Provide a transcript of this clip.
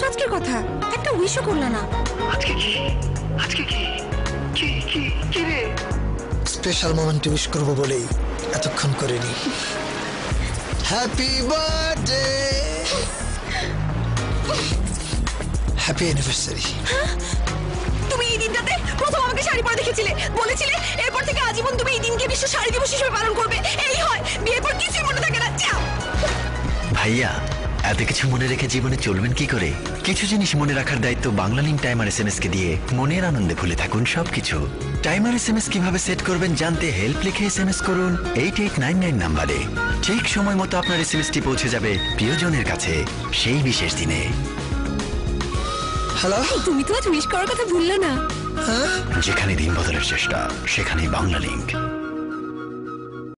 আজকের কথা, একটা উইশও করলা না। আজকে কি আজকে কি কি কি কি রে? স্পেশাল মোমেন্টে উইশ করবো বলেই এতক্ষণ করিনি। Happy birthday, happy anniversary. তুমি এই দিনটাতে প্রথম আমাকে শাড়ি পরে দেখেছিলে, বলেছিলে এরপর থেকে আজীবন তুমি এই দিনকে বিশ্ব শাড়ি দিবস হিসেবে পালন করবে। এই হয়, বিয়ের পর কিছুই মনে থাকে না। যাও। ভাইয়া, এত কিছু মনে রেখে জীবনে চলবেন কি করে? কিছু জিনিস মনে রাখার দায়িত্ব বাংলালিংক টাইমার এসএমএস কে দিয়ে মনের আনন্দে ভুলে থাকুন সবকিছু। টাইমার এসএমএস কিভাবে সেট করবেন জানতে হেল্প লিখে এসএমএস করুন 8899 নাম্বারে। ঠিক সময় মতো আপনার এসএমএসটি পৌঁছে যাবে প্রিয়জনের কাছে সেই বিশেষ দিনে। হ্যালো, তুমি তো আজ উইশ করার কথা ভুললে না। যেখানে দিন বদলের চেষ্টা, সেখানেই বাংলালিংক।